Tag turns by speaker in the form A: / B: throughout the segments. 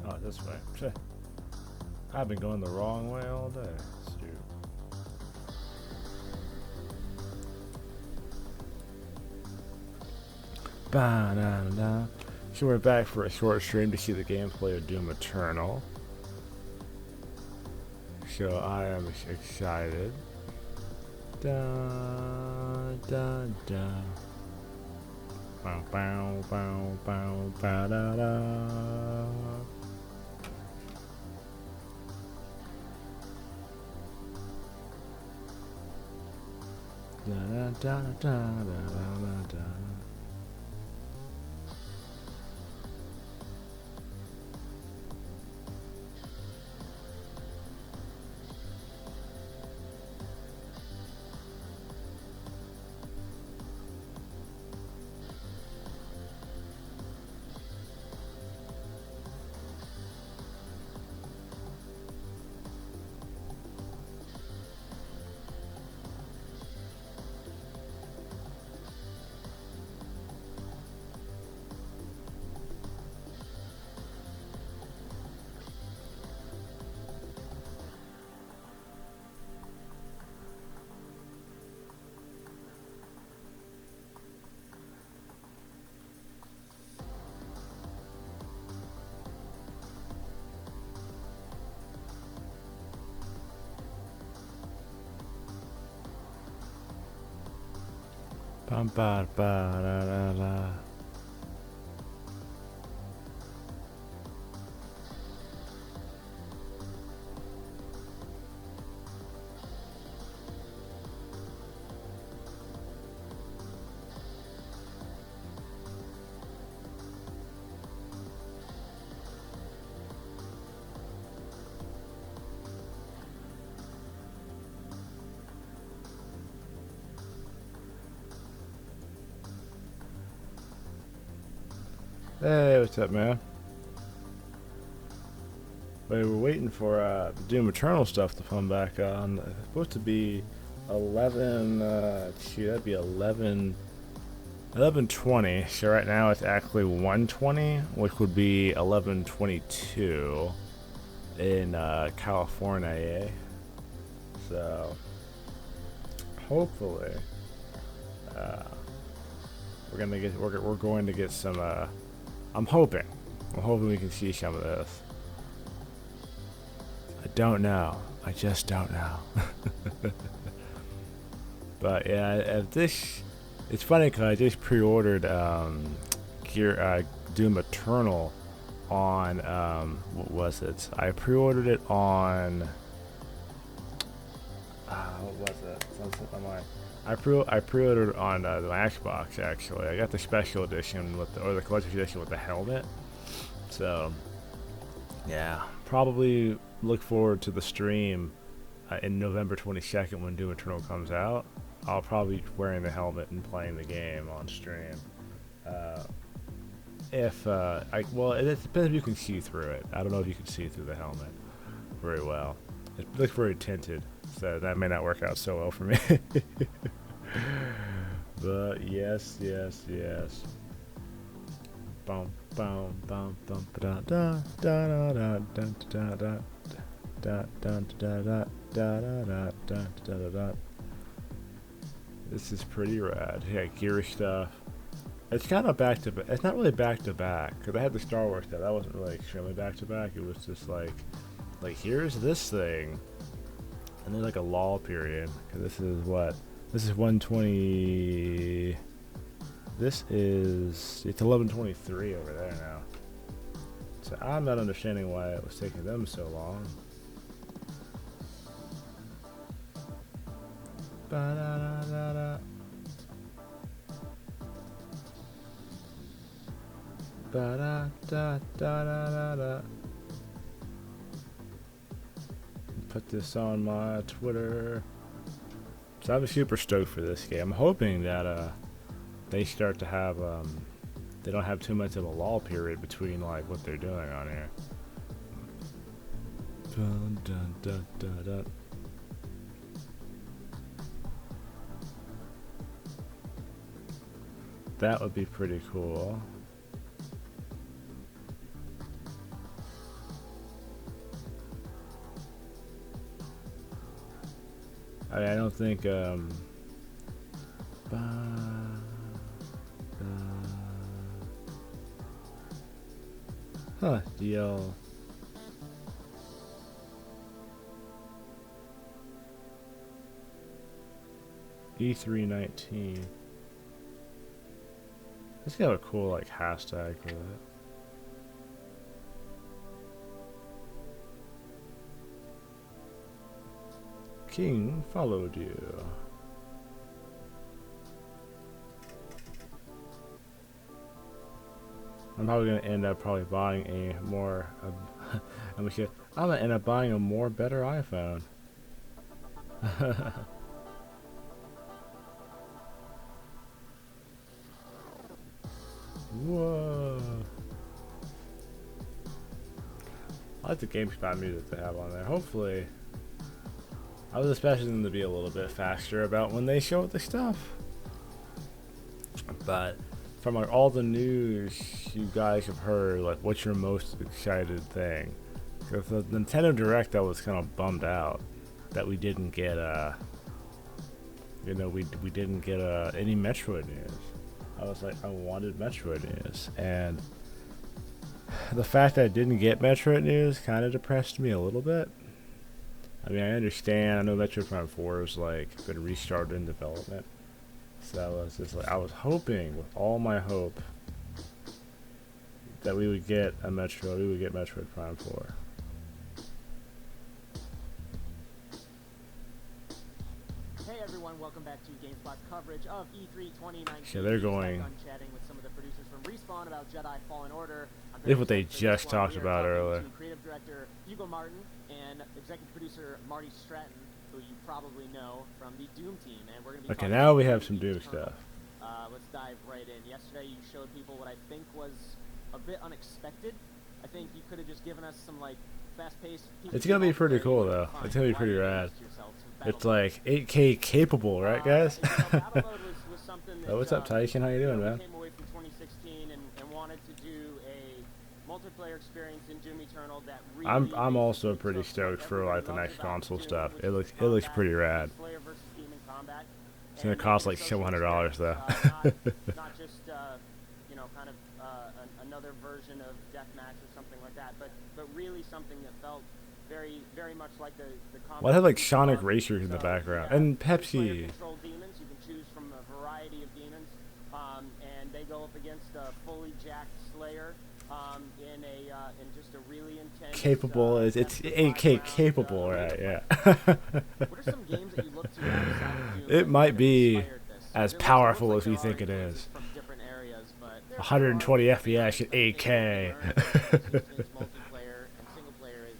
A: Oh, this way. Psheh. I've been going the wrong way all day. Shoot. Ba-da-da-da. So we're back for a short stream to see the gameplay of Doom Eternal. So I am excited. Da da da. Bow bow bow bow ba da da. Da da da da da da da. Bum ba ba da da da. Hey, what's up, man? Wait, we're waiting for the Doom Eternal stuff to come back on. It's supposed to be 11. That'd be 11:20. So right now it's actually 1:20, which would be 11:22 in California. So hopefully we're going to get some. I'm hoping we can see some of this. I don't know. I just don't know. But yeah, if this, it's funny because I just pre-ordered Doom Eternal on what was it? I pre-ordered it on what was it? Sunset Online. I pre-ordered on the Xbox actually. I got the special edition or the collector's edition with the helmet. So yeah, probably look forward to the stream in November 22nd when Doom Eternal comes out. I'll probably be wearing the helmet and playing the game on stream. Well, it depends if you can see through it. I don't know if you can see through the helmet very well. It looks very tinted, so that may not work out so well for me. But yes. Bum bum bum bum da da da da da da da da da da da da da. This is pretty rad. Yeah, gear stuff. It's kind of back to back. It's not really back to back because I had the Star Wars stuff. That wasn't really extremely back to back. It was just like here's this thing, and there's like a lull period. Cause this is 120. It's 11:23 over there now. So I'm not understanding why it was taking them so long. Ba-da-da-da-da. Ba-da-da-da-da-da. Put this on my Twitter. So I'm super stoked for this game. I'm hoping that they start to have they don't have too much of a lull period between like what they're doing on here. Dun, dun, dun, dun, dun. That would be pretty cool. I mean, I don't think DL. E319. Let's get a cool like hashtag for that. King followed you. I'm probably gonna end up buying a more. I'm gonna end up buying a more better iPhone. Whoa! I like the GameSpot music they have on there. Hopefully, I was expecting them to be a little bit faster about when they show the stuff. But from like all the news you guys have heard, like what's your most excited thing? Because the Nintendo Direct, I was kind of bummed out that we didn't get we didn't get any Metroid news. I was like, I wanted Metroid news, and the fact that I didn't get Metroid news kind of depressed me a little bit. I mean, I understand. I know Metroid Prime 4 is like been restarted in development, so I was just like, I was hoping with all my hope that we would get a Metroid. We would get Metroid Prime 4.
B: Hey everyone, welcome back to GameSpot's coverage of E3 2019.
A: Yeah, they're going.
B: I'm chatting with some of the producers from Respawn about Jedi Fallen Order.
A: Look what they just talked about earlier.
B: Creative director Hugo Martin and executive producer Marty Stratton, who you probably know from the Doom team, and we're going to be
A: okay. Now we have some Doom stuff.
B: Let's dive right in. Yesterday you showed people what I think was a bit unexpected. I think you could have just given us some like fast-paced.
A: It's gonna be pretty cool though. It's gonna be pretty rad. It's like 8K capable, right, guys? Oh, what's up, Tyson? How you doing, man?
B: Came away from 2016 and wanted to do a multiplayer experience in Doom Eternal that really
A: I'm also pretty stoked for like the next console stuff. It looks pretty rad. It's gonna cost like $700 though.
B: Not just you know, kind of another version of deathmatch or something like that, but really something that felt very much like the
A: well, I had like Sonic Racers in the background and Pepsi.
B: Control demons. You can choose from a variety of demons, and they go up against a fully jacked Slayer in just a really intense.
A: Capable is it's 8K capable, right? Yeah.
B: What are some games that you look to outside of Doom
A: It might be as
B: There
A: powerful
B: looks
A: as we
B: like
A: think it
B: there are
A: is.
B: from different areas, but
A: 120 FPS at 8K.
C: Multiplayer and single player is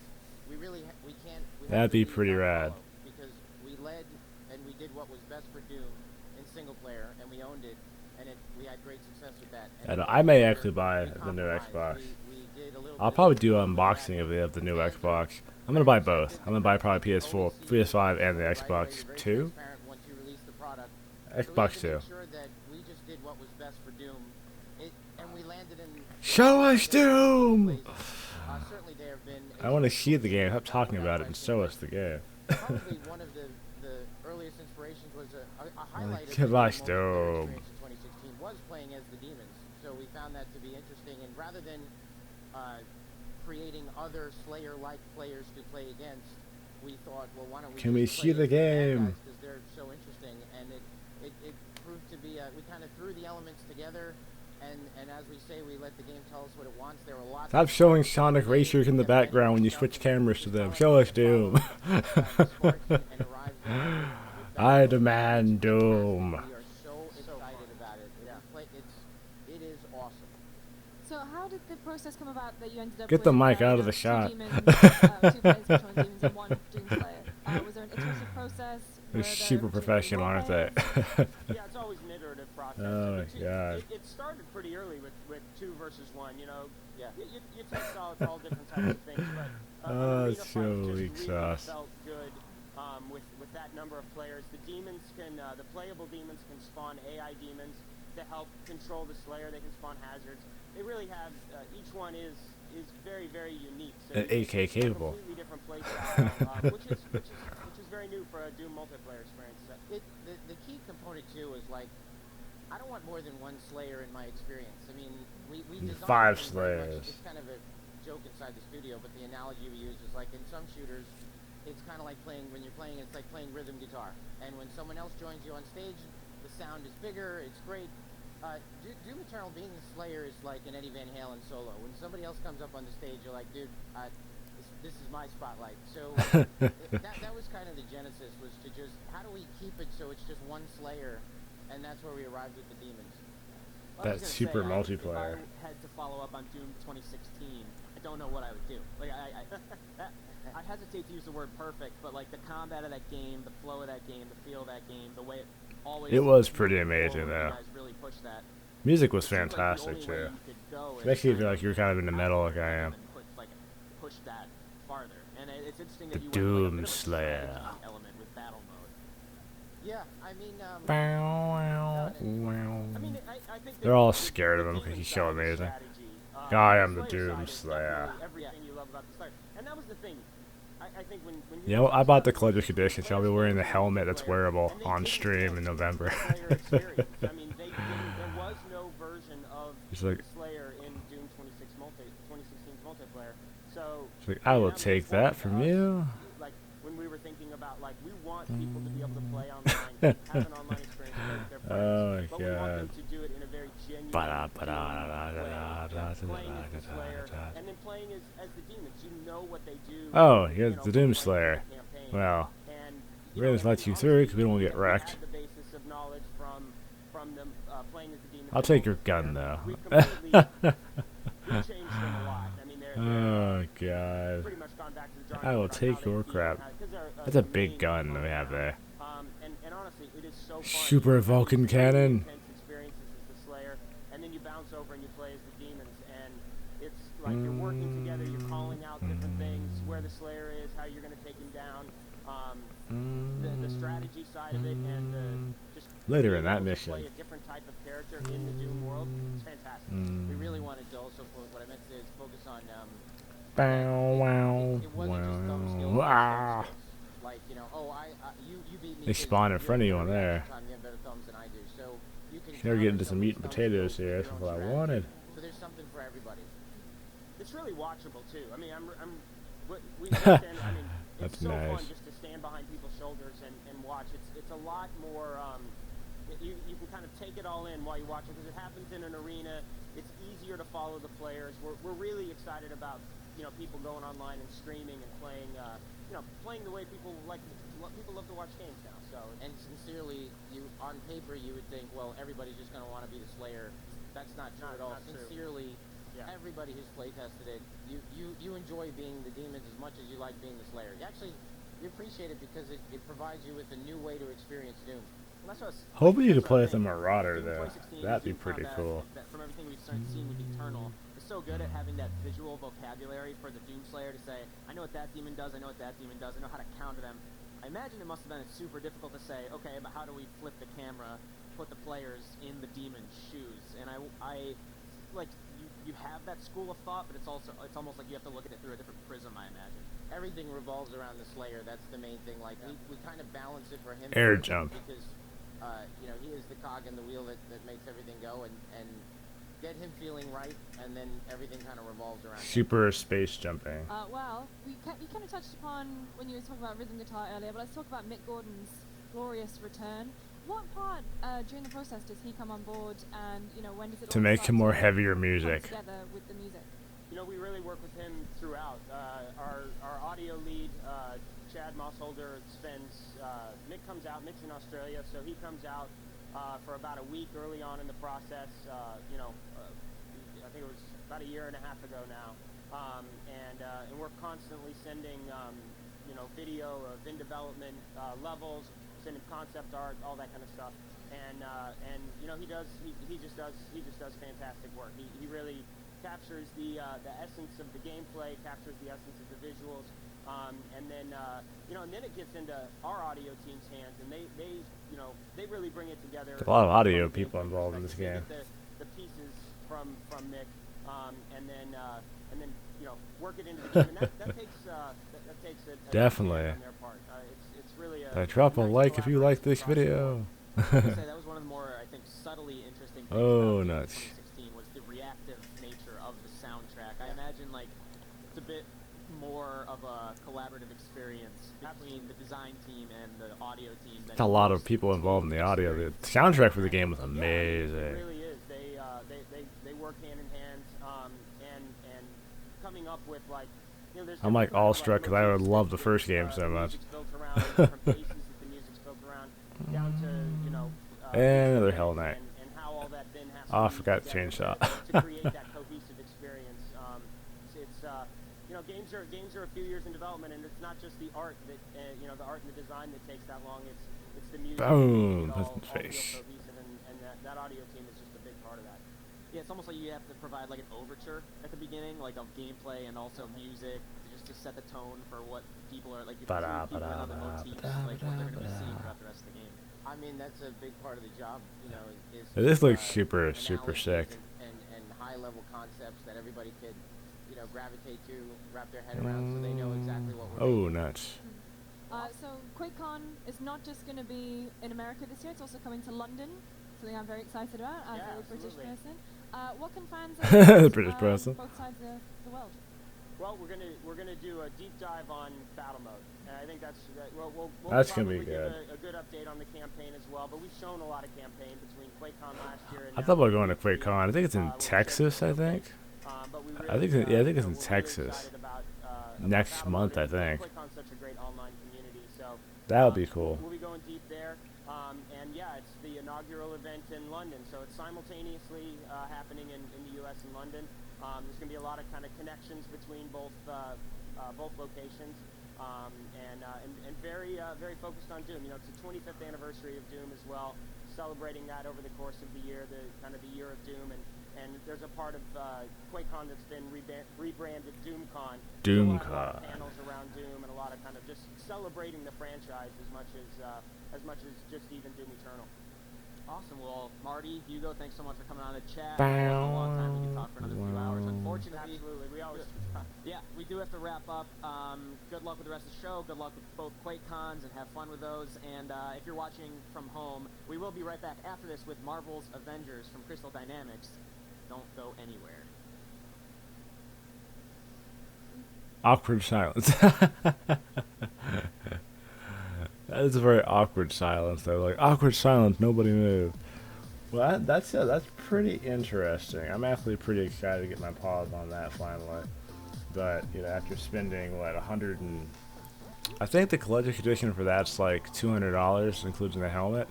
C: we can't.
A: That'd be pretty rad.
C: Because we led and we did what was best for Doom in single player, and we owned it, and we had great success with that. And
A: I may actually buy the new Xbox. I'll probably do an unboxing of the new Xbox. I'm gonna buy both. I'm gonna buy probably PS4, PS5, and the Xbox 2. Xbox 2. Show us Doom! I want to see the game. Stop talking about it and show us the game.
C: Probably one of the earliest inspirations was a highlight of
A: Give
C: the
A: us
C: multiplayer
A: Doom.
C: experience in 2016 was playing as the demons. So we found that to be interesting, and rather than creating other Slayer-like players to play against, we thought, well, why don't we
A: Can we
C: just
A: see
C: play
A: the
C: as bad
A: game?
C: guys, 'cause they're so interesting, and it proved to be we kind of threw the elements together, and as we say, we let the game tell us what it wants. There were lots.
A: Stop showing Sonic Racers in the background when you switch cameras to them. Show us Doom. I demand Doom.
C: We are so excited about it. It is awesome.
D: So how did the process come about that you ended up
A: Get the
D: with,
A: mic out of the
D: two
A: shot.
D: demons, two players between demons and one Doom Slayer? Was there an iterative process?
A: They're super professional, aren't they?
B: Yeah, it's always an iterative process.
A: Oh my god.
B: It started pretty early with 2 versus 1. You know, yeah, you test all different types of things, but
A: Oh,
B: arena
A: it's
B: fights
A: so
B: just
A: weak
B: really
A: sauce.
B: felt good with that number of players. The demons the playable demons can spawn AI demons to help control the Slayer. They can spawn hazards. They really have each one is very unique. So
A: And 8K capable.
B: Completely different play style, which is very new do for a Doom multiplayer experience?
C: The key component too is like, I don't want more than one Slayer in my experience. I mean, we designed
A: 5
C: them very much-
A: Slayers.
C: It's kind of a joke inside the studio, but the analogy we use is like in some shooters, it's kind of like playing, when you're playing, it's like playing rhythm guitar. And when someone else joins you on stage, the sound is bigger, it's great. Doom Eternal being the Slayer is like an Eddie Van Halen solo. When somebody else comes up on the stage, you're like, dude, this is my spotlight. So that was kind of the genesis, was to just, how do we keep it so it's just one Slayer? And that's where we arrived with the Demons.
B: Well, I was
A: That's
B: gonna
A: super
B: say,
A: multiplayer.
B: If I had to follow up on Doom 2016, I don't know what I would do. Like I hesitate to use the word perfect, but like the combat of that game, the flow of that game, the feel of that game, the way it always.
A: It was pretty
B: moved
A: amazing,
B: forward,
A: though.
B: You guys really pushed that.
A: Music was
B: It seems like the
A: fantastic
B: only way
A: too.
B: you could go is
A: Especially if
B: kind
A: you're like you're kind of into metal like I am.
B: and push that farther. And it's interesting
A: The
B: that you went like a
A: Doom
B: bit of a
A: Slayer.
B: strategy element with battle mode.
C: Yeah, I mean,
B: I mean, I think
A: They're all scared of him because he's so amazing. I am the Doom Slayer.
B: Everything you love about the Slayer. And that was the thing. I think when
A: You know, I bought the collector's edition, so I'll be wearing the helmet that's wearable on stream in November.
B: I mean, there was no version of
A: He's like,
B: Slayer in Doom 2016's multiplayer. So
A: he's like, I will take that from you.
B: like when we were thinking about like we want people to be able to play online, have an online experience with their friends,
A: Oh my
B: but we want them
A: god.
B: to do it in a very genuine playing as the Slayer, and then playing as the demons. You know what they do.
A: Oh,
B: you
A: you're
B: know,
A: the Doom
B: playing
A: Slayer.
B: the campaign.
A: Well,
B: And
A: we're gonna
B: and
A: let you
B: honestly,
A: through because we don't
B: you
A: get
B: know, we
A: wrecked.
B: had the basis of knowledge from them playing as the demons.
A: I'll
B: and
A: take your
B: Slayer.
A: gun though.
B: We've completely we changed them a lot. I mean, they're
A: Oh god.
B: pretty much gone back to the drawing
A: I will
B: board on
A: take
B: how they
A: your
B: feel,
A: crap.
B: 'cause they're,
A: That's a
B: the
A: big
B: main
A: gun
B: component
A: we have
B: now.
A: there.
B: And honestly, it is so fun.
A: Super Vulcan cannon.
B: Intense experiences as the Slayer, and then you bounce over and you play as the demons, and it's like you're working together, you're calling out different things, where the Slayer is, how you're going to take him down, the strategy side of it, and the just
A: Later in
B: being
A: that
B: able to
A: mission.
B: play a different type of character in the Doom world. It's fantastic.
C: we really wanted to also, what I meant to say is focus on,
A: Bow wow
C: it wasn't just thumb skills,
A: wow.
C: it was
A: Ah.
C: soft skills. Like, you know, you beat me.
A: They
C: 'cause
A: spawn in
C: you're
A: front of you
C: better
A: on
C: reaction
A: there.
C: time, you have better thumbs than I do. So you can
A: They're getting
C: counter
A: to some
C: some
A: meat and
C: thumb
A: potatoes
C: skills
A: here.
C: with
A: That's
C: your
A: what I
C: own strategy.
A: wanted.
C: So there's something for everybody.
B: It's really watchable too. I mean, we understand. I mean,
A: That's
B: it's so
A: nice.
B: fun just to stand behind people's shoulders and watch. It's a lot more. You can kind of take it all in while you watch it because it happens in an arena. It's easier to follow the players. We're really excited about people going online and streaming and playing. Playing the way people love to watch games now. So
C: And sincerely, on paper you would think, well, everybody's just going to want to be the Slayer. That's not true at all.
B: not true.
C: Sincerely,
B: Yeah.
C: everybody who's play tested it, you enjoy being the demons as much as you like being the Slayer. You appreciate it because it provides you with a new way to experience Doom.
B: well, that's what
A: Hopefully you
B: that's
A: could play
B: what
A: as a
B: I think.
A: Marauder
B: Doom
A: though.
B: 2016,
A: That'd be
B: Doom
A: pretty
B: combat,
A: cool.
B: that from everything we've seen with Eternal, is so good at having that visual vocabulary for the Doom Slayer to say, I know what that demon does, I know what that demon does, I know how to counter them. I imagine it must have been super difficult to say, okay, but how do we flip the camera, put the players in the demon's shoes? And I like, you have that school of thought, but it's almost like you have to look at it through a different prism, I imagine.
C: Everything revolves around the Slayer. That's the main thing. Like, we kind of balance it for him.
A: Air
C: first
A: jump.
C: Because, he is the cog in the wheel that makes everything go, and get him feeling right, and then everything kind of revolves around him.
A: Super space jumping.
D: Well, you kind of touched upon when you were talking about rhythm guitar earlier, but let's talk about Mick Gordon's glorious return. What part during the process does he come on board, and when does it
A: To
D: all
A: make
D: start
A: him more
D: to
A: heavier
D: come
A: music.
D: together with the music?
B: We really work with him throughout. Our audio lead, Chad Mossholder, spends. Mick comes out. Mick's in Australia, so he comes out for about a week early on in the process. I think it was about a year and a half ago now, and we're constantly sending video of in development levels, sending concept art, all that kind of stuff. And he just does fantastic work. He really captures the essence of the gameplay, captures the essence of the visuals, and then it gets into our audio team's hands, and they really bring it together.
A: There's a lot of audio
B: from a
A: people
B: gameplay
A: involved in this
B: perspective.
A: game.
B: They get the pieces from Nick, and then work it into the game, and that takes a
A: Definitely.
B: on their part. It's really
A: Drop a
B: nice
A: like if you like this
B: collaboration
A: video.
B: across the board. I would say that was one of the more, I think, subtly interesting things
A: Oh,
B: about
A: nuts.
B: 2016 was the reactive nature of the soundtrack. I imagine like it's a bit more of a collaborative experience between the design team and the audio team.
A: There's a lot of people involved in the audio. The soundtrack for the game was
B: Yeah,
A: amazing.
B: it really is. They work hand in hand, and coming up with like, you know, there's
A: I'm like
B: different
A: awestruck because I would love the first game so much.
B: music's built around, different bases that the music's built around, down to, you know,
A: And another
B: instruments
A: Hell Knight.
B: and how all that then has
A: Oh, I
B: to be
A: forgot to
B: together
A: change that.
B: to create that cohesive experience. You know, games are a few years in development, and it's not just the art that you know, the art and the design that takes that long. It's the music.
A: Boom,
B: All
A: that's
B: real
A: face.
B: cohesive, and that audio team is just a big part of that. Yeah, it's almost like you have to provide like an overture at the beginning, like of gameplay and also music, just to set the tone for what people are like. You're people in other motifs, like what they're going to be seeing throughout the rest of the game. I mean, that's a big part of the job, you know.
A: This looks super sick.
C: And high-level concepts that everybody could, you know, gravitate to, wrap their head around, so they know exactly what we're
A: Oh,
C: making.
A: nuts.
D: So QuakeCon is not just going to be in America this year; it's also coming to London. Something I'm very excited about as
B: Yeah,
D: a British
B: absolutely.
D: person. What can fans
A: The
D: expect,
A: British person.
D: both sides of the world?
B: Well, we're gonna do a deep dive on battle mode, and I think we'll
A: That's gonna
B: probably
A: be
B: give
A: good.
B: a good update on the campaign as well. But we've shown a lot of campaign between QuakeCon last year and
A: I
B: now
A: thought about going to
B: QuakeCon.
A: QuakeCon. I think it's in
B: We'll
A: Texas,
B: share
A: I
B: the
A: think.
B: but we really,
A: I think it's, yeah, I think it's
B: you
A: in
B: know, we're really
A: Texas.
B: excited about
A: Next
B: battle
A: month,
B: mode,
A: I
B: and
A: think.
B: QuakeCon's such a great online community, so
A: That would be cool.
B: We'll be going deep there, and yeah, it's the inaugural event in London, so it's simultaneously happening in the U.S. and London. There's going to be a lot of kind of connections between both locations, and very focused on Doom. You know, it's the 25th anniversary of Doom as well, celebrating that over the course of the year, the year of Doom, and there's a part of QuakeCon that's been rebranded DoomCon. So we'll have a lot of
A: DoomCon.
B: panels around Doom and a lot of kind of just celebrating the franchise as much as just even Doom Eternal. Awesome. Well, Marty, Hugo, thanks so much for coming on the chat. It wasn't a long time. We could talk for another few hours. Unfortunately, Absolutely. We always.
C: yeah, we do have to wrap up. Good luck with the rest of the show. Good luck with both QuakeCons, and have fun with those. And if you're watching from home, we will be right back after this with Marvel's Avengers from Crystal Dynamics. Don't go anywhere.
A: Awkward silence. That is a very awkward silence, though. Like, awkward silence, nobody moved. Well, that's pretty interesting. I'm actually pretty excited to get my paws on that finally. But, you know, after spending, what, I think the collector's edition for that's like $200, including the helmet.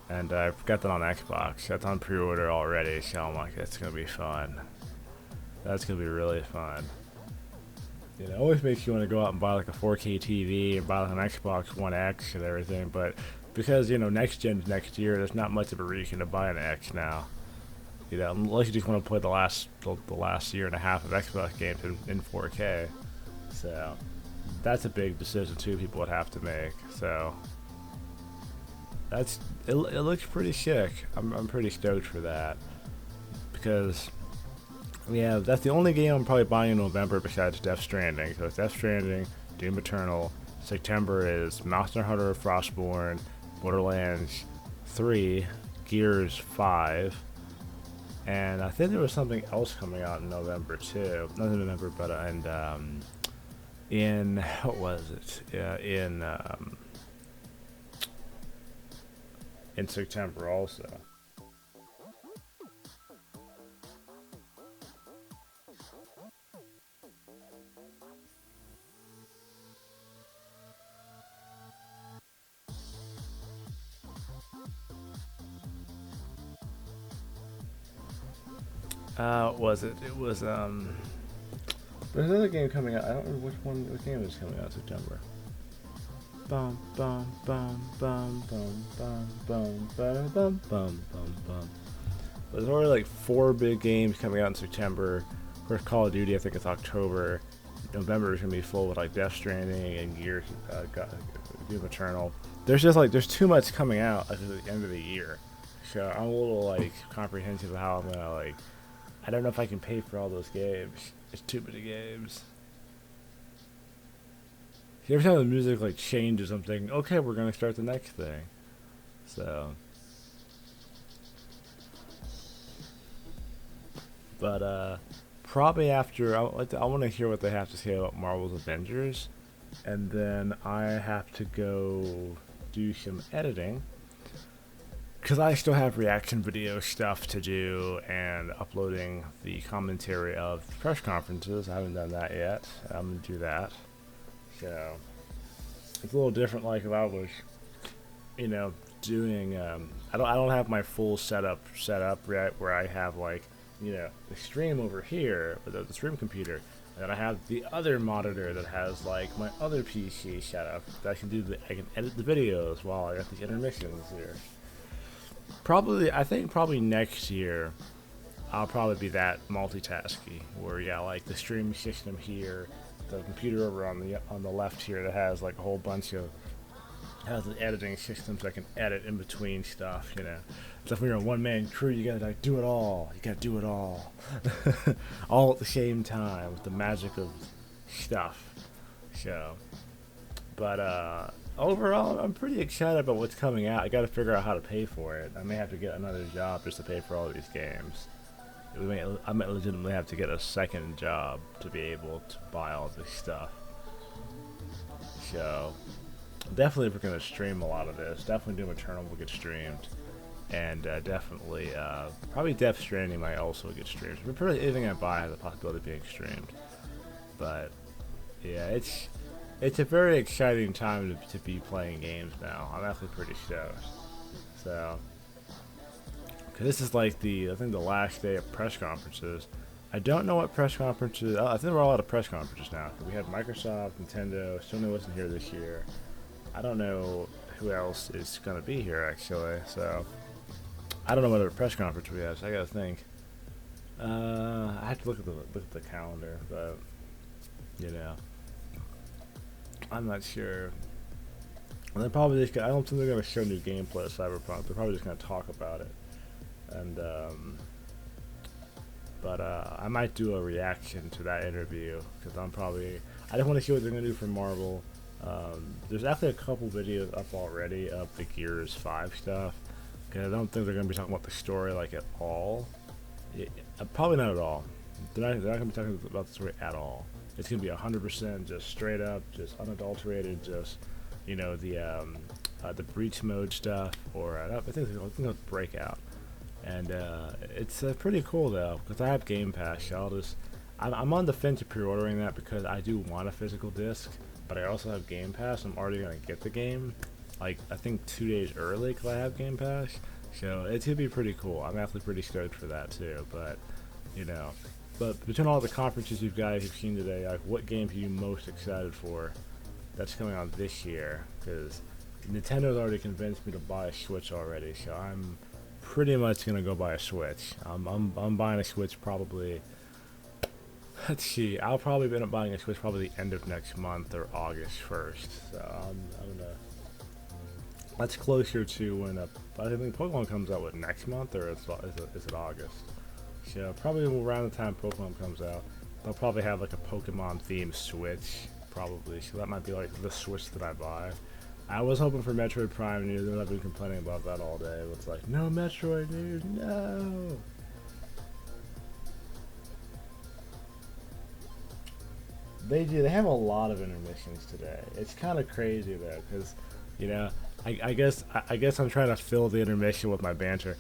A: And I've got that on Xbox. That's on pre-order already, so I'm like, that's going to be fun. That's going to be really fun. You know, it always makes you want to go out and buy like a 4K TV and buy like an Xbox One X and everything, but because, you know, next gen's next year, there's not much of a reason to buy an X now. You know, unless you just want to play the last year and a half of Xbox games in 4K. So, that's a big decision too people would have to make. So, it looks pretty sick. I'm pretty stoked for that. Because yeah, that's the only game I'm probably buying in November besides Death Stranding. So it's Death Stranding, Doom Eternal. September is Monster Hunter Frostborn, Borderlands 3, Gears 5, and I think there was something else coming out in November too. Not in November, but in what was it? Yeah, in September also. Was it? It was there's another game coming out. I don't remember which game is coming out in September. Bum bum bum bum bum bum bum bum bum bum bum. There's already like 4 big games coming out in September. Of course, Call of Duty, I think it's October. November is gonna be full with like Death Stranding and Gears, Doom Eternal. There's too much coming out at the end of the year. So I'm a little like comprehensive of how I'm gonna like. I don't know if I can pay for all those games. It's too many games. every time the music like changes, I'm thinking, okay, we're gonna start the next thing. So, but probably after I want to hear what they have to say about Marvel's Avengers, and then I have to go do some editing because I still have reaction video stuff to do and uploading the commentary of press conferences. I haven't done that yet. I'm gonna do that. So it's a little different. Like if I was, doing. I don't have my full setup set up right where I have like, the stream over here with the stream computer, and then I have the other monitor that has like my other PC set up that I can edit the videos while I got these intermissions here. I think probably next year I'll probably be that multitasky where like the stream system here, the computer over on the left here that has like a whole bunch of has an editing system so I can edit in between stuff, So if you're a one-man crew, you gotta like do it all. You gotta do it all. All at the same time with the magic of stuff. So, but overall, I'm pretty excited about what's coming out. I gotta figure out how to pay for it. I may have to get another job just to pay for all these games. I might legitimately have to get a second job to be able to buy all this stuff. So, definitely if we're going to stream a lot of this, definitely Doom Eternal will get streamed. And definitely, probably Death Stranding might also get streamed. But pretty anything I buy has the possibility of being streamed. But, yeah, it's a very exciting time to be playing games now. I'm actually pretty stoked. So, because this is like I think the last day of press conferences. I don't know what press conferences, I think there are a lot of press conferences now. We had Microsoft, Nintendo, Sony wasn't here this year. I don't know who else is going to be here actually, so I don't know what other press conference we have, so I gotta think. I have to look at the calendar, but I'm not sure. And then probably I don't think they're going to show new gameplay of Cyberpunk. They're probably just going to talk about it. And but I might do a reaction to that interview because I just want to see what they're going to do for Marvel. There's actually a couple videos up already of the Gears 5 stuff. Cause I don't think they're going to be talking about the story like at all. Probably not at all. They're not going to be talking about the story at all. It's going to be 100% just straight up, just unadulterated, just the breach mode stuff, or I think it's Breakout. And it's pretty cool though, because I have Game Pass. So I'm on the fence of pre-ordering that because I do want a physical disc, but I also have Game Pass. I'm already gonna get the game, like I think 2 days early because I have Game Pass. So it's gonna be pretty cool. I'm actually pretty stoked for that too. But but between all the conferences you guys have seen today, like what games are you most excited for that's coming out this year? Because Nintendo's already convinced me to buy a Switch already, so I'm pretty much gonna go buy a Switch. I'm buying a Switch probably. Let's see. I'll probably end up buying a Switch probably the end of next month or August 1st. So I'm gonna. That's closer to when I think Pokemon comes out. What, next month or is it August? So probably around the time Pokemon comes out, they'll probably have like a Pokemon themed Switch probably. So that might be like the Switch that I buy. I was hoping for Metroid Prime news, and I've been complaining about that all day. It's like, no Metroid news, no! They have a lot of intermissions today. It's kind of crazy though, because, I guess I'm trying to fill the intermission with my banter.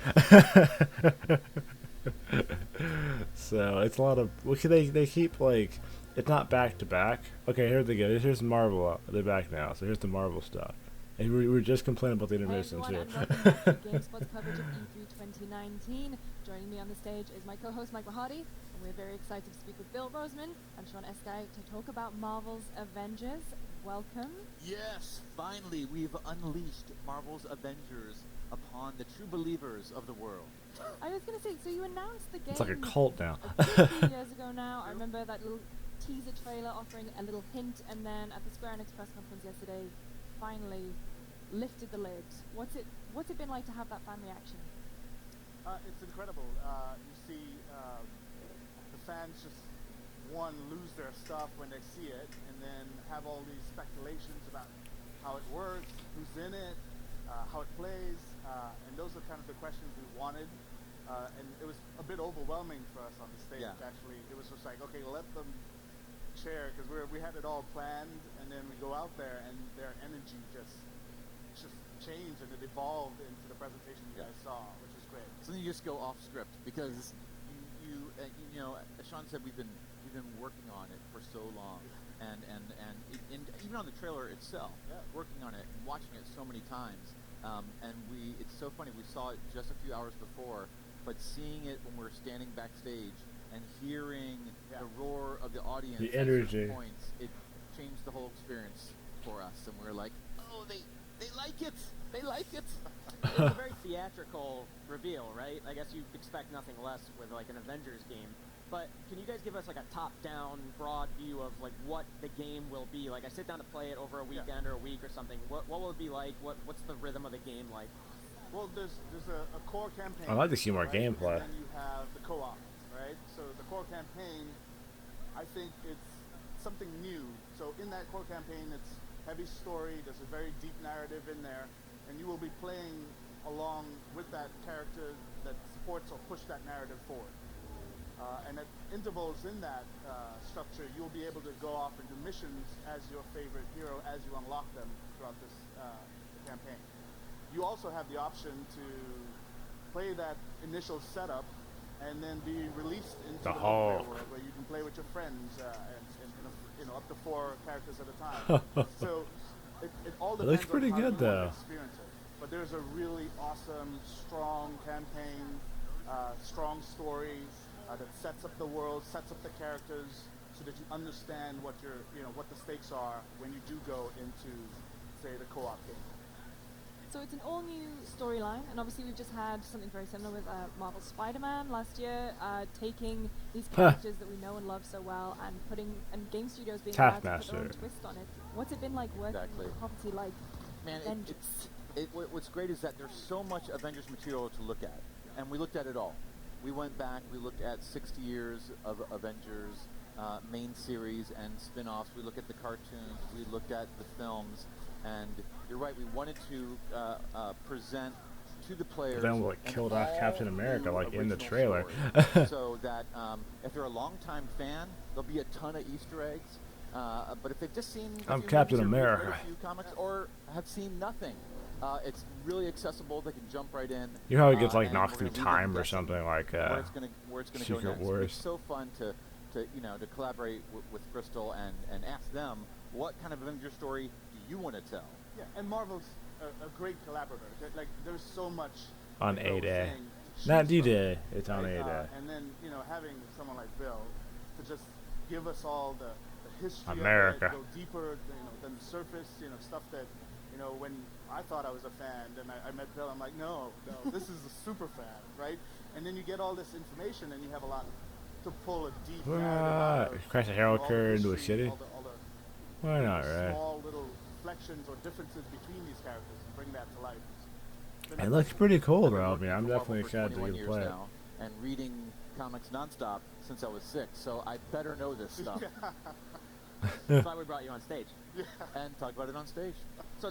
A: So it's a lot of, they keep like, it's not back to back. Okay, here they go. Here's Marvel. They're back now. So here's the Marvel stuff. And we were just complaining about the intermissions here.
D: GameSpot's coverage of E3 2019. Joining me on the stage is my co-host Mike Mahadi, and we're very excited to speak with Bill Roseman and Sean Eskai to talk about Marvel's Avengers. Welcome.
E: Yes, finally we've unleashed Marvel's Avengers upon the true believers of the world.
D: I was going to say, so you announced the game.
A: It's like a cult now.
D: A few years ago now. I remember that little teaser trailer offering a little hint, and then at the Square Enix press conference yesterday, finally lifted the lid. What's it been like to have that fan reaction?
E: It's incredible. You see the fans just
F: one lose their stuff when they see it, and then have all these speculations about how it works, who's in it, how it plays, and those are kind of the questions we wanted. And it was a bit overwhelming for us on the stage.
E: Yeah.
F: Actually, it was just like, okay, let them share, because we had it all planned, and then we go out there, and their energy just changed, and it evolved into the presentation you guys saw, which was great.
E: So then you just go off script because you know, as Sean said, we've been working on it for so long, and even on the trailer itself, working on it and watching it so many times, and it's so funny, we saw it just a few hours before, but seeing it when we're standing backstage and hearing the roar of the audience,
A: the
E: at
A: energy
E: certain points, it changed the whole experience for us, and we're like, oh, they like it, they like it.
B: It's a very theatrical reveal, right? I guess you expect nothing less with like an Avengers game. But can you guys give us like a top-down, broad view of like what the game will be? Like I sit down to play it over a weekend or a week or something. What will it be like? What's the rhythm of the game like?
F: Well, there's a core campaign.
A: I'd like to see more gameplay.
F: And then you have the co-op, right? So the core campaign, I think it's something new. So in that core campaign, it's heavy story. There's a very deep narrative in there, and you will be playing along with that character that supports or push that narrative forward. And at intervals in that structure, you'll be able to go off and do missions as your favorite hero as you unlock them throughout this campaign. You also have the option to play that initial setup and then be released into the multiplayer world where you can play with your friends and up to 4 characters at a time. So it all depends.
A: It looks pretty
F: on how
A: good
F: you want
A: though.
F: to experience it. But there's a really awesome, strong campaign, strong story that sets up the world, sets up the characters, so that you understand what what the stakes are when you do go into, say, the co-op game.
D: So it's an all-new storyline, and obviously we've just had something very similar with Marvel Spider-Man last year, taking these characters that we know and love so well and game studios being allowed to put their own twist on it. What's it been like working with a property like
E: Man,
D: Avengers?
E: What's great is that there's so much Avengers material to look at, and we looked at it all. We went back, we looked at 60 years of Avengers, main series and spin-offs. We looked at the cartoons, we looked at the films, and you're right, we wanted to present to the players.
A: Then we killed off Captain America like in the trailer.
E: So that if they're a long-time fan, there'll be a ton of Easter eggs. But if they've just seen
A: I'm Captain America.
E: a few comics or have seen nothing, it's really accessible. They can jump right in.
A: You know how he gets like
E: and
A: knocked
E: we're
A: through
E: gonna leave them
A: time or
E: guessing
A: something like
E: where it's gonna go
A: Secret
E: next.
A: Wars.
E: It's so fun to collaborate with Crystal and ask them what kind of Avenger story do you want to tell.
F: Yeah, and Marvel's a great collaborator. Like, there's so much
A: on
F: that Bill was
A: A-Day.
F: saying to
A: Not
F: choose
A: D-Day.
F: from,
A: It's on
F: right?
A: A-Day.
F: And then having someone like Bill to just give us all the history
A: America.
F: of it, go deeper than the surface, stuff that when I thought I was a fan, then I met Bill, I'm like, no, this is a super fan, right? And then you get all this information, and you have a lot to pull a deep narrative out of,
A: Crash a Herald
F: all the
A: Carrier into a
F: history,
A: city?
F: all the
A: Why not, right?
F: small little reflections or differences between these characters and bring that to life.
A: It looks pretty cool, though. I mean, I'm
E: Marvel
A: definitely
E: for
A: excited to
E: 21
A: get
E: years
A: play it.
E: now, and reading comics nonstop since I was 6, so I better know this stuff.
B: That's why we brought you on stage.
E: And talk about it on stage.
B: So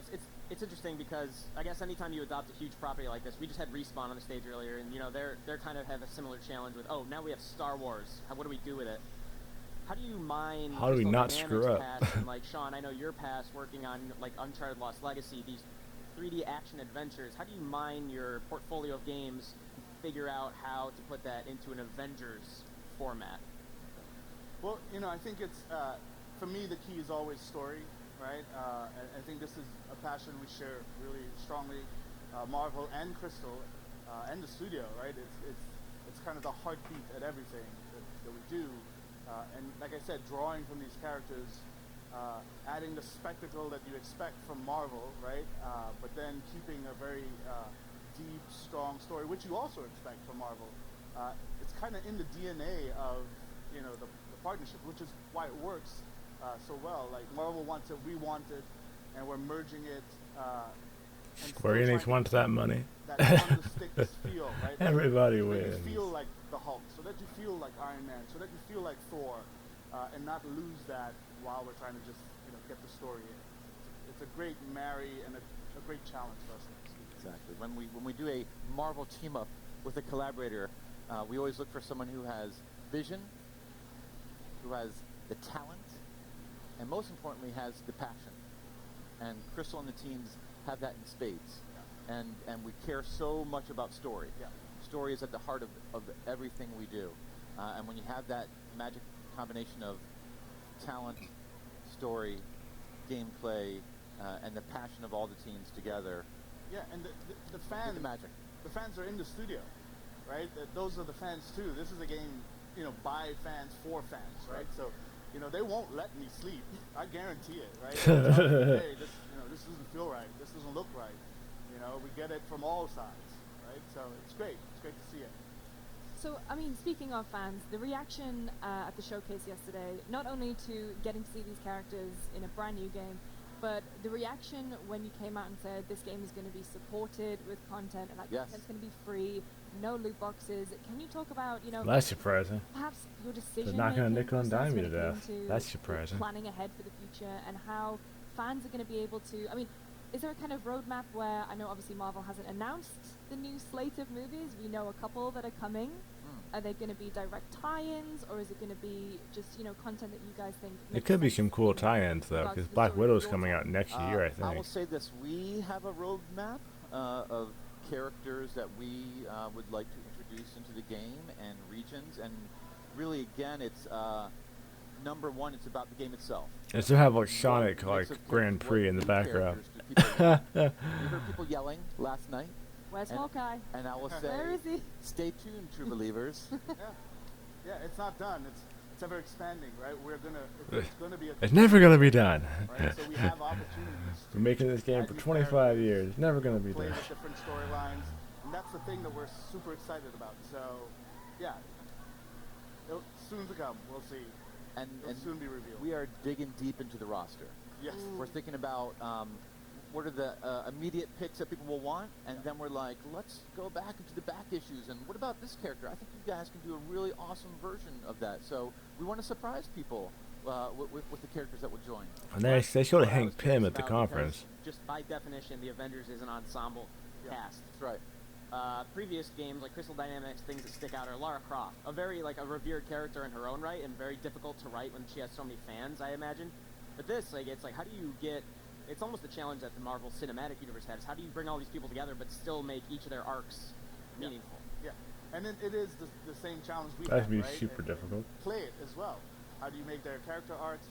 B: it's interesting because I guess anytime you adopt a huge property like this, we just had Respawn on the stage earlier, and they're kind of have a similar challenge with, oh, now we have Star Wars. What do we do with it? How do you mine?
A: How do we
B: Crystal
A: not
B: Dynamics'
A: screw up?
B: past, and like Sean, I know your past working on like Uncharted Lost Legacy, these 3D action adventures. How do you mine your portfolio of games, and figure out how to put that into an Avengers format?
F: Well, I think it's for me the key is always story, right? And I think this is a passion we share really strongly, Marvel and Crystal, and the studio, right? It's kind of the heartbeat at everything that we do. And like I said, drawing from these characters, adding the spectacle that you expect from Marvel, right? But then keeping a very deep, strong story, which you also expect from Marvel. It's kind of in the DNA of the partnership, which is why it works so well. Like Marvel wants it, we want it, and we're merging it. And
A: Square Enix wants that money.
F: That on the sticks feel, right?
A: Everybody
F: so
A: wins.
F: that you feel like the Hulk, so that you feel like Iron Man, so that you feel like Thor, and not lose that while we're trying to just get the story in. It's a great marry and a great challenge for us.
E: Exactly. When we do a Marvel team up with a collaborator, we always look for someone who has vision, who has the talent, and most importantly has the passion. And Crystal and the teams have that in spades. Yeah. And we care so much about story.
F: Yeah.
E: Story is at the heart of everything we do. And when you have that magic combination of talent, story, gameplay, and the passion of all the teams together.
F: Yeah, and the fans,
E: the magic.
F: The fans are in the studio, right? Those are the fans too. This is a game, by fans for fans, right? So, they won't let me sleep. I guarantee it, right? Hey, this doesn't feel right. This doesn't look right. We get it from all sides, right? So it's great. It's great to see it.
D: So, I mean, speaking of fans, the reaction at the showcase yesterday, not only to getting to see these characters in a brand new game, but the reaction when you came out and said this game is going to be supported with content and that content's going to be free, no loot boxes. Can you talk about,
A: That's surprising.
D: perhaps your decision
A: They're not going to
D: making
A: nickel and
D: process
A: dime you
D: when
A: to
D: it came
A: death.
D: to
A: That's surprising.
D: planning ahead for the future and how fans are going to be able to, I mean, is there a kind of roadmap where, I know obviously Marvel hasn't announced the new slate of movies, we know a couple that are coming. Are they going to be direct tie-ins, or is it going to be just, content that you guys think
A: It could be some cool tie-ins, though, because Black Widow's coming out next year, I think.
E: I will say this. We have a roadmap of characters that we would like to introduce into the game and regions. And really, again, it's, number one, it's about the game itself.
A: And to have, like, Sonic, like, Grand Prix in the background.
E: We heard people yelling last night.
D: Where's Hawkeye?
E: And I will say,
D: where is he?
E: Stay tuned, true believers.
F: Yeah, it's not done. It's ever expanding, right? It's gonna be.
A: It's never gonna be done.
F: Right? So we have opportunities.
A: We're making this game for 25 years. It's never gonna be
F: play
A: done.
F: With different storylines, and that's the thing that we're super excited about. So, yeah, soon to come. We'll see.
E: And
F: soon be revealed.
E: We are digging deep into the roster.
F: Yes.
E: We're thinking about what are the immediate picks that people will want, and then we're like, let's go back into the back issues, and what about this character? I think you guys can do a really awesome version of that. So we want to surprise people with the characters that will join.
A: And they showed Hank Pym at the conference.
B: Just by definition, the Avengers is an ensemble cast.
E: That's right.
B: Previous games like Crystal Dynamics, things that stick out are Lara Croft, a very a revered character in her own right, and very difficult to write when she has so many fans, I imagine. But this, it's like, how do you get? It's almost the challenge that the Marvel Cinematic Universe has. How do you bring all these people together but still make each of their arcs meaningful?
F: Yeah, and it is the same challenge we
A: That'd
F: have,
A: be
F: right?
A: super difficult.
F: Play it as well. How do you make their character arcs,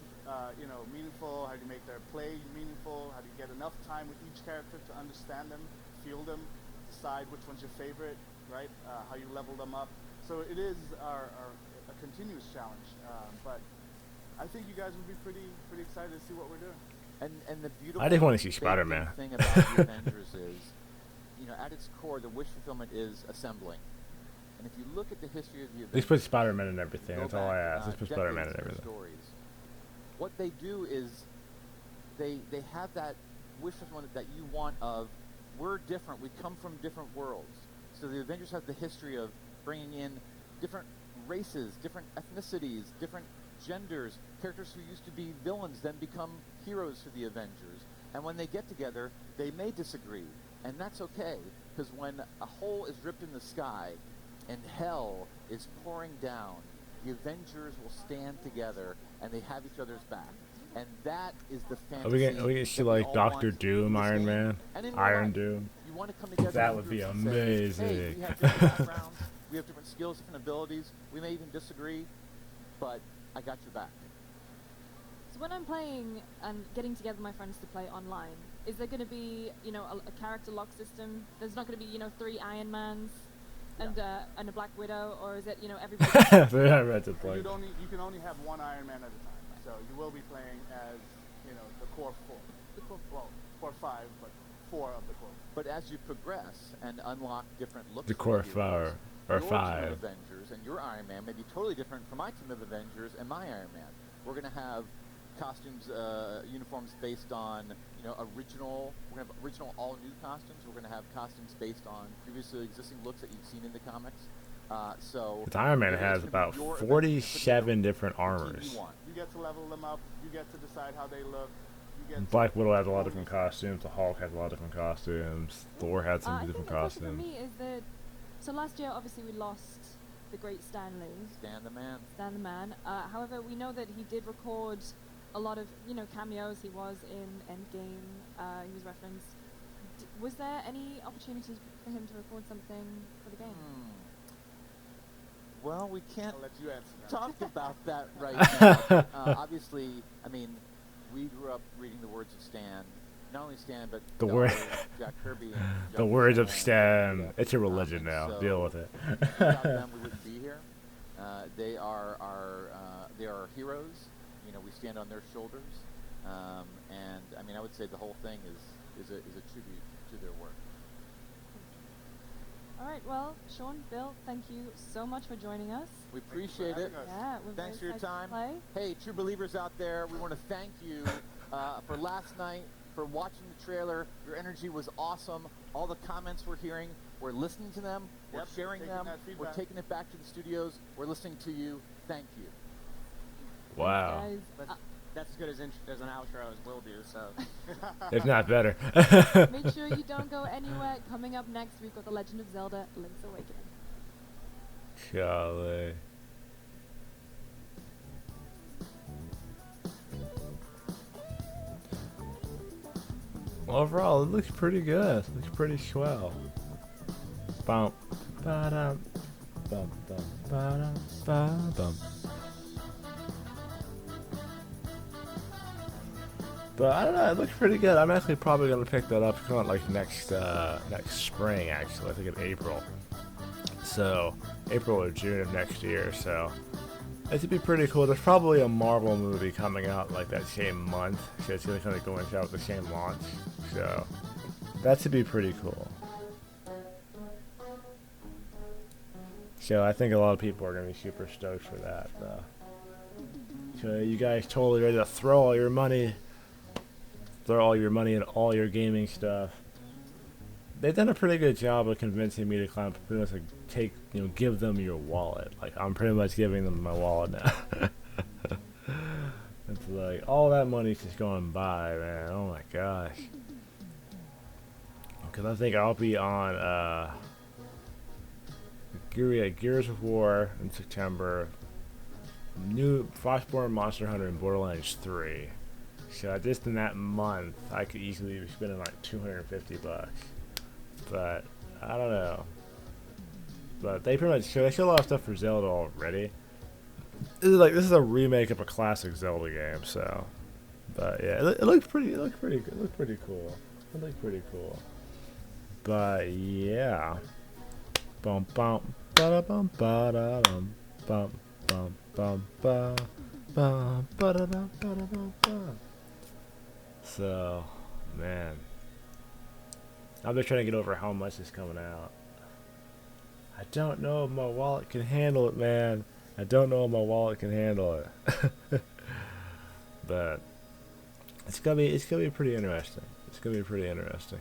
F: meaningful? How do you make their play meaningful? How do you get enough time with each character to understand them, feel them, decide which one's your favorite, right? How you level them up. So it is a continuous challenge, but I think you guys would be pretty excited to see what we're doing.
E: And the beautiful
A: I just want to see Spider-Man.
E: thing about the Avengers is, at its core, the wish fulfillment is assembling. And if you look at the history of the Avengers,
A: Let's put Spider-Man in everything. That's all I
E: back,
A: ask. Let's put Spider-Man in
E: decades of
A: everything.
E: Stories. What they do is they have that wish fulfillment that you want of, we're different. We come from different worlds. So the Avengers have the history of bringing in different races, different ethnicities, different genders, characters who used to be villains then become heroes for the Avengers. And when they get together, they may disagree. And that's okay, because when a hole is ripped in the sky and hell is pouring down, the Avengers will stand together and they have each other's back. And that is the fantasy.
A: Are we gonna see like Doctor Doom, Iron Man, Iron Doom?
E: You want to come together.
A: That would be amazing.
E: Hey, we have different backgrounds, we have different skills, different abilities. We may even disagree, but I got your back.
D: So when I'm playing and getting together with my friends to play online, is there going to be, a character lock system? There's not going to be, 3 Iron Mans and a Black Widow, or is it, everybody?
F: You can only have one Iron Man at a time. So you will be playing as, the core 4. Core 5, but 4 of the core.
E: But as you progress and unlock different looks,
A: The core 4 or
E: your
A: 5.
E: Team of Avengers and your Iron Man may be totally different from my team of Avengers and my Iron Man. We're going to have costumes, uniforms based on, original. We're going to have original all new costumes. We're going to have costumes based on previously existing looks that you've seen in the comics. So
A: The Iron Man
E: it's
A: has
E: gonna be
A: about
E: your event.
A: 47 different
E: The team
A: armors.
E: you want.
F: You get to level them up. You get to decide how they look. You get
A: Black
F: to
A: Widow has a lot of
F: own
A: different
F: your stuff.
A: costumes. The Hulk has a lot of different costumes. Thor had some
D: I think
A: different
D: the question for
A: costumes.
D: me is that, so last year obviously we lost the great Stan Lee,
E: Stan the man.
D: Stan the Man. However, we know that he did record a lot of, cameos. He was in Endgame. He was referenced. Was there any opportunity for him to record something for the game?
E: Well, we can't
F: I'll let you answer that.
E: talk about that right now. Obviously, I mean, we grew up reading the words of Stan. Not only Stan, but
A: The
E: the
A: word-
E: author, Jack Kirby. And
A: The
E: Justin
A: words of
E: Stan.
A: Stan. It's your religion
E: And
A: now.
E: so
A: Deal with it.
E: without them, we wouldn't be here. They are our heroes. We stand on their shoulders. And I mean, I would say the whole thing is a tribute to their work.
D: All right, well, Sean, Bill, thank you so much for joining us.
E: We appreciate it.
F: having us.
D: Yeah, we're
E: Thanks for
D: very
E: your
D: excited to
E: time.
D: play.
E: Hey, true believers out there, we want to thank you for last night, for watching the trailer. Your energy was awesome. All the comments we're hearing, we're listening to them, we're
F: Yep,
E: sharing
F: taking
E: them,
F: that
E: we're
F: feedback.
E: taking it back to the studios, we're listening to you. Thank you.
A: Wow.
D: Guys,
B: But that's as good as an outro as we'll do. So
A: If not better.
D: make sure you don't go anywhere. Coming up next, we've got The Legend of Zelda: Link's Awakening.
A: Golly. Overall, it looks pretty good. It looks pretty swell. Bump, ba-dum, bump, bump, ba-dum, ba-dum. But I don't know, it looks pretty good. I'm actually probably gonna pick that up like next spring. Actually, I think in April. So April or June of next year. So it should be pretty cool. There's probably a Marvel movie coming out like that same month. So it's gonna kind of go out with the same launch. So that should be pretty cool. So I think a lot of people are gonna be super stoked for that. So you guys totally ready to throw all your money in all your gaming stuff? They've done a pretty good job of convincing me to climb, pretty much like give them your wallet. Like I'm pretty much giving them my wallet now. It's like all that money's just going by, man. Oh my gosh. Because I think I'll be on Gears of War in September, new Frostborn, Monster Hunter, and Borderlands 3. So just in that month, I could easily be spending like $250. But I don't know. But they pretty much show a lot of stuff for Zelda already. This is a remake of a classic Zelda game. So, but yeah, it looks pretty. It looks pretty good. It looks pretty cool. It looks pretty cool. But yeah. Bum bum ba da bum ba da dum bum bum bum ba bum ba da dum ba da bum ba. So, man, I've been trying to get over how much is coming out. I don't know if my wallet can handle it, man. I don't know if my wallet can handle it. But it's gonna be pretty interesting. It's gonna be pretty interesting.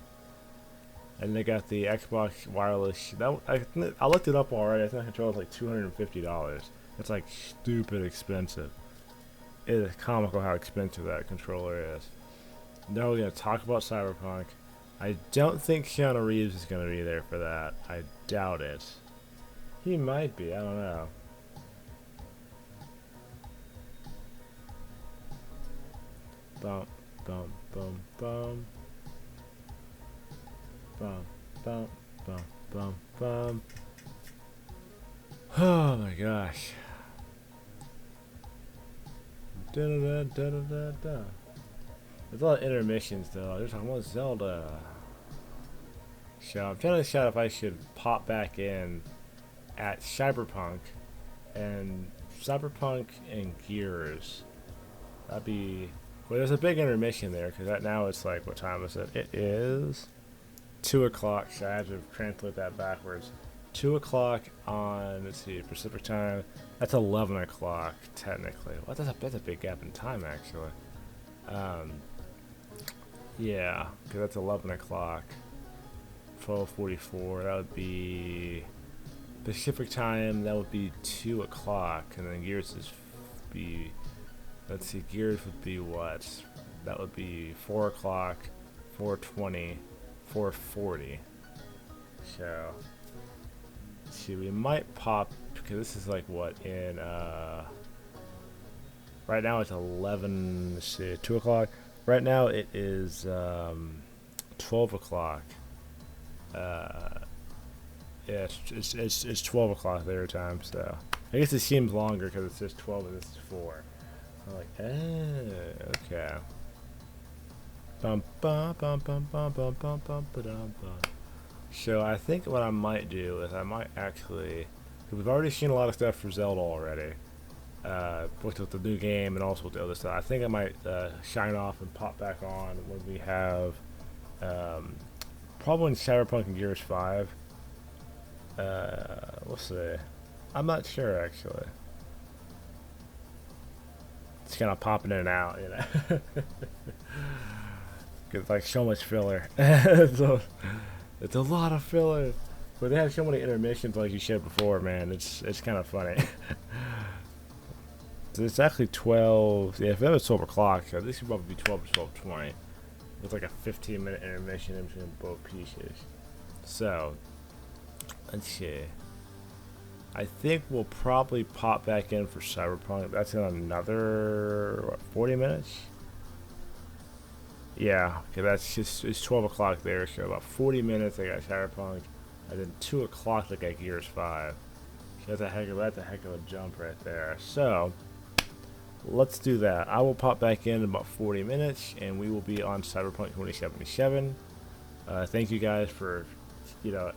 A: And they got the Xbox wireless. I looked it up already. I think the controller's like $250. It's like stupid expensive. It is comical how expensive that controller is. Then we're gonna talk about Cyberpunk. I don't think Keanu Reeves is gonna be there for that. I doubt it. He might be. I don't know. Bum bum bum bum. Bum bum bum bum bum. Oh my gosh. Da da da da da da. There's a lot of intermissions though. They're talking about Zelda. So I'm trying to decide if I should pop back in at Cyberpunk and Gears. That'd be. Well, there's a big intermission there because now it's like, what time is it? It is 2 o'clock. So I have to translate that backwards. 2 o'clock on, let's see, Pacific time. That's 11 o'clock technically. Well, that's a big gap in time actually. Yeah, because that's 11 o'clock. 12:44. That would be Pacific time, that would be 2 o'clock, and then Gears is be. Let's see, Gears would be what? That would be 4 o'clock, 4:20, 4:40. So, let's see, we might pop because this is like what in right now it's 11. Let's see, 2 o'clock. Right now it is 12 o'clock. Yeah, it's 12 o'clock their time, so I guess it seems longer because it says 12 and this is 4. I'm like, okay. Bum bum bum bum bum bum bum bum ba-dum bum. So I think what I might do is I might actually, cause we've already seen a lot of stuff for Zelda already, both with the new game and also with the other stuff. I think I might shine off and pop back on when we have probably in Cyberpunk and Gears 5. We'll see. I'm not sure actually. It's kind of popping in and out, you know. It's like so much filler. So, it's a lot of filler, but they have so many intermissions, like you said before. Man, it's kind of funny. So it's actually 12. Yeah, if that was 12 o'clock, so this should probably be 12 or 12:20. It's like a 15-minute intermission in between both pieces. So let's see. I think we'll probably pop back in for Cyberpunk. That's in another, what, 40 minutes? Yeah, okay, that's just, it's 12 o'clock there, so about 40 minutes I got Cyberpunk, and then 2 o'clock I got Gears 5. So that's a heck of a jump right there. So, let's do that. I will pop back in about 40 minutes, and we will be on Cyberpunk 2077. Thank you guys for,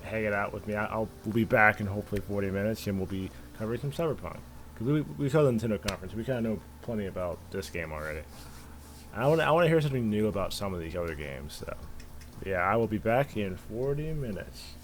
A: hanging out with me. We'll be back in hopefully 40 minutes, and we'll be covering some Cyberpunk. Because we saw the Nintendo conference. We kind of know plenty about this game already. I want to hear something new about some of these other games. So, yeah, I will be back in 40 minutes.